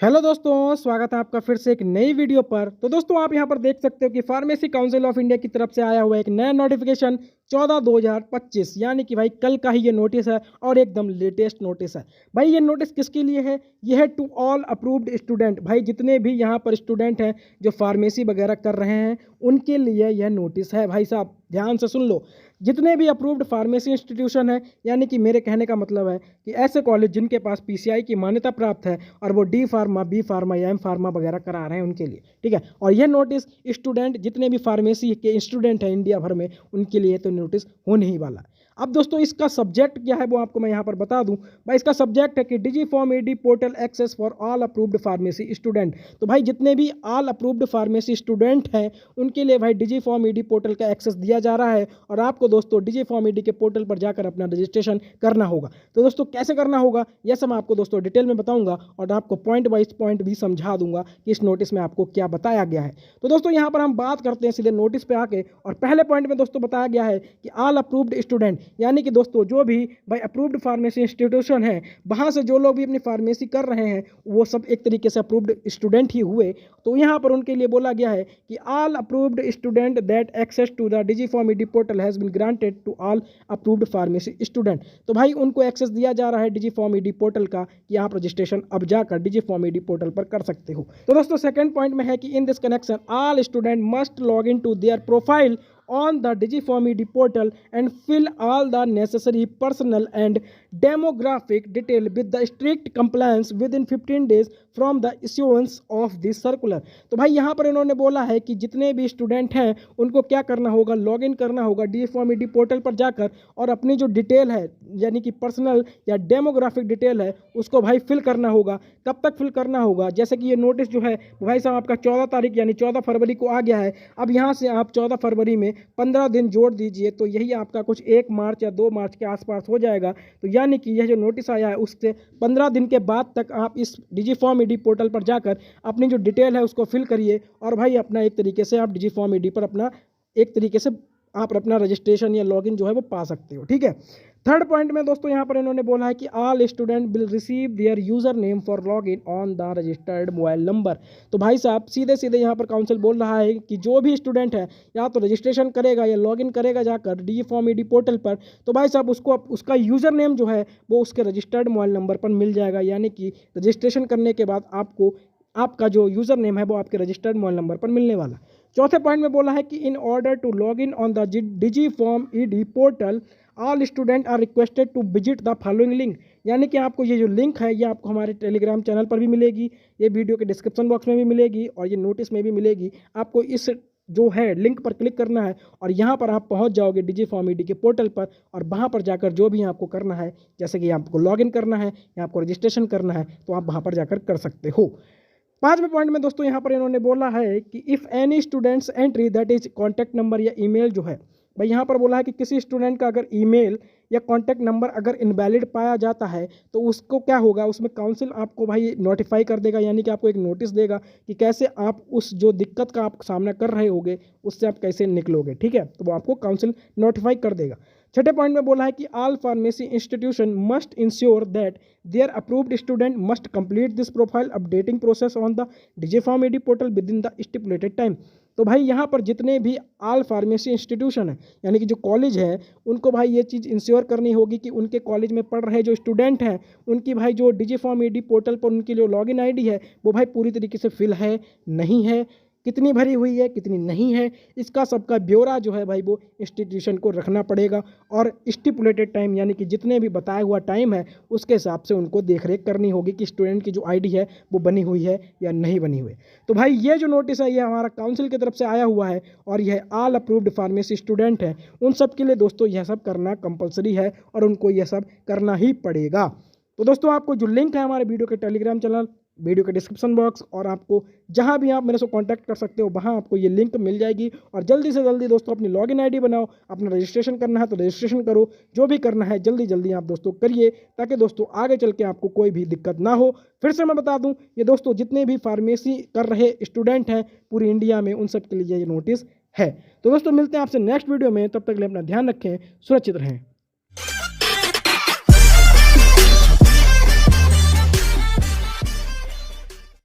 Hello दोस्तों, स्वागत है आपका फिर से एक नई वीडियो पर। तो दोस्तों आप यहां पर देख सकते हो कि फार्मेसी काउंसिल ऑफ इंडिया की तरफ से आया हुआ एक नया नोटिफिकेशन 14/2025 यानी कि भाई कल का ही ये नोटिस है और एकदम लेटेस्ट नोटिस है। भाई ये नोटिस किसके लिए है? ये है टू ऑल अप्रूव्ड स्टूडेंट। भाई जितने भी यहाँ पर स्टूडेंट हैं जो फार्मेसी वगैरह कर रहे हैं उनके लिए यह नोटिस है। भाई साहब ध्यान से सुन लो, जितने भी अप्रूव्ड फार्मेसी इंस्टीट्यूशन है, यानी कि मेरे कहने का मतलब है कि ऐसे कॉलेज जिनके पास पीसीआई की मान्यता प्राप्त है और वो डी फार्मा, बी फार्मा या एम फार्मा वगैरह करा रहे हैं उनके लिए, ठीक है। और यह नोटिस स्टूडेंट जितने भी फार्मेसी के स्टूडेंट हैं इंडिया भर में उनके लिए तो नोटिस होने ही वाला है। अब दोस्तों इसका सब्जेक्ट क्या है वो आपको मैं यहाँ पर बता दूं। भाई इसका सब्जेक्ट है कि digi form ED portal access for all approved pharmacy student. तो भाई जितने भी ऑल अप्रूव्ड फार्मेसी स्टूडेंट हैं उनके लिए भाई डिजी फॉर्म ईडी पोर्टल का एक्सेस दिया जा रहा है और आपको दोस्तों डिजी फॉर्म ईडी के पोर्टल पर जाकर अपना रजिस्ट्रेशन करना होगा। तो दोस्तों कैसे करना होगा यह सब मैं आपको दोस्तों डिटेल में बताऊंगा और आपको पॉइंट वाइज पॉइंट भी समझा दूंगा कि इस नोटिस में आपको क्या बताया गया है। तो दोस्तों यहाँ पर हम बात करते हैं सीधे नोटिस पे आके, और पहले पॉइंट में दोस्तों बताया गया है कि ऑल अप्रूव्ड स्टूडेंट, यानी कि दोस्तों जो भी भाई अप्रूव्ड फार्मेसी इंस्टीट्यूशन है वहां से जो लोग भी अपनी फार्मेसी कर रहे हैं वो सब एक तरीके से अप्रूव्ड स्टूडेंट ही हुए। तो यहाँ पर उनके लिए बोला गया है कि all approved student that access to the digi form ED portal has been granted to all approved pharmacy student. तो भाई उनको एक्सेस दिया जा रहा है डिजी फॉर्म ईडी पोर्टल का कि आप रजिस्ट्रेशन अब जाकर डिजी फॉर्म ईडी पोर्टल पर कर सकते हो। तो दोस्तों सेकंड पॉइंट में है कि in this connection all student must log in to their profile on the Digiform ED portal and fill all the necessary personal and demographic detail with the strict compliance within 15 days from the issuance of this circular। तो भाई यहाँ पर इन्होंने बोला है कि जितने भी स्टूडेंट हैं उनको क्या करना होगा, लॉगिन करना होगा डिजीफॉर्म ईडी पोर्टल पर जाकर और अपनी जो डिटेल है यानी कि पर्सनल या डेमोग्राफिक डिटेल है उसको भाई फिल करना होगा। कब तक फिल करना होगा? जैसे कि ये नोटिस जो है भाई साहब आपका 14 तारीख यानी 14 फरवरी को आ गया है। अब यहाँ से आप 14 फरवरी में 15 दिन जोड़ दीजिए तो यही आपका कुछ 1 मार्च या 2 मार्च के आसपास हो जाएगा। तो यानी कि यह जो नोटिस आया है उससे 15 दिन के बाद तक आप इस डिजीफॉर्म ईडी पोर्टल पर जाकर अपनी जो डिटेल है उसको फिल करिए और भाई अपना एक तरीके से आप डिजीफॉर्म ईडी पर अपना एक तरीके से आप अपना रजिस्ट्रेशन या लॉगिन जो है वो पा सकते हो, ठीक है। थर्ड पॉइंट में दोस्तों यहाँ पर इन्होंने बोला है कि all student will receive there user name for log in on the registered mobile number. तो भाई साहब सीधे सीधे यहाँ पर काउंसिल बोल रहा है कि जो भी स्टूडेंट है या तो रजिस्ट्रेशन करेगा या लॉगिन करेगा जाकर डिजीफॉर्म ईडी पोर्टल पर, तो भाई साहब उसको उसका यूजर नेम जो है वो उसके रजिस्टर्ड मोबाइल नंबर पर मिल जाएगा। यानी कि रजिस्ट्रेशन करने के बाद आपको आपका जो यूज़र नेम है वो आपके रजिस्टर्ड मोबाइल नंबर पर मिलने वाला। चौथे पॉइंट में बोला है कि in order to log in on the digi form ED portal all student are requested to visit the following link. यानी कि आपको ये जो लिंक है ये आपको हमारे टेलीग्राम चैनल पर भी मिलेगी, ये वीडियो के डिस्क्रिप्शन बॉक्स में भी मिलेगी और ये नोटिस में भी मिलेगी। आपको इस जो है लिंक पर क्लिक करना है और यहाँ पर आप पहुँच जाओगे डिजीफॉर्म ईडी के पोर्टल पर और वहाँ पर जाकर जो भी आपको करना है, जैसे कि आपको लॉगिन करना है या आपको रजिस्ट्रेशन करना है, तो आप वहाँ पर जाकर कर सकते हो। पांचवें पॉइंट में दोस्तों यहाँ पर इन्होंने बोला है कि if any students entry that is contact number या ईमेल जो है, भाई यहाँ पर बोला है कि किसी स्टूडेंट का अगर ईमेल या कॉन्टैक्ट नंबर अगर इनवैलिड पाया जाता है तो उसको क्या होगा, उसमें काउंसिल आपको भाई नोटिफाई कर देगा, यानी कि आपको एक नोटिस देगा कि कैसे आप उस जो दिक्कत का आप सामना कर रहे होगे उससे आप कैसे निकलोगे, ठीक है। तो वो आपको काउंसिल नोटिफाई कर देगा। छठे पॉइंट में बोला है कि all pharmacy institution must ensure that their approved student must complete this profile updating process on the digiform ED portal within the stipulated time. तो भाई यहाँ पर जितने भी ऑल फार्मेसी इंस्टीट्यूशन है यानी कि जो कॉलेज है उनको भाई ये चीज़ इंश्योर करनी होगी कि उनके कॉलेज में पढ़ रहे जो स्टूडेंट हैं उनकी भाई जो डिजीफॉर्म ईडी पोर्टल पर उनकी जो लॉगिन आईडी है वो भाई पूरी तरीके से फिल है, नहीं है, कितनी भरी हुई है, कितनी नहीं है, इसका सबका ब्यौरा जो है भाई वो इंस्टीट्यूशन को रखना पड़ेगा और स्टिपुलेटेड टाइम यानी कि जितने भी बताया हुआ टाइम है उसके हिसाब से उनको देखरेख करनी होगी कि स्टूडेंट की जो आईडी है वो बनी हुई है या नहीं बनी हुई। तो भाई ये जो नोटिस है ये हमारा काउंसिल की तरफ से आया हुआ है और यह ऑल अप्रूव्ड फार्मेसी स्टूडेंट है उन सब के लिए दोस्तों यह सब करना कंपलसरी है और उनको यह सब करना ही पड़ेगा। तो दोस्तों आपको जो लिंक है हमारे वीडियो के टेलीग्राम चैनल, वीडियो के डिस्क्रिप्शन बॉक्स और आपको जहां भी आप मेरे से कांटेक्ट कर सकते हो वहां आपको ये लिंक मिल जाएगी और जल्दी से जल्दी दोस्तों अपनी लॉगिन आईडी बनाओ, अपना रजिस्ट्रेशन करना है तो रजिस्ट्रेशन करो, जो भी करना है जल्दी जल्दी आप दोस्तों करिए ताकि दोस्तों आगे चल के आपको कोई भी दिक्कत ना हो। फिर से मैं बता दूं ये दोस्तों जितने भी फार्मेसी कर रहे स्टूडेंट हैं पूरी इंडिया में उन सब के लिए ये नोटिस है। तो दोस्तों मिलते हैं आपसे नेक्स्ट वीडियो में, तब तक के लिए अपना ध्यान रखें, सुरक्षित रहें।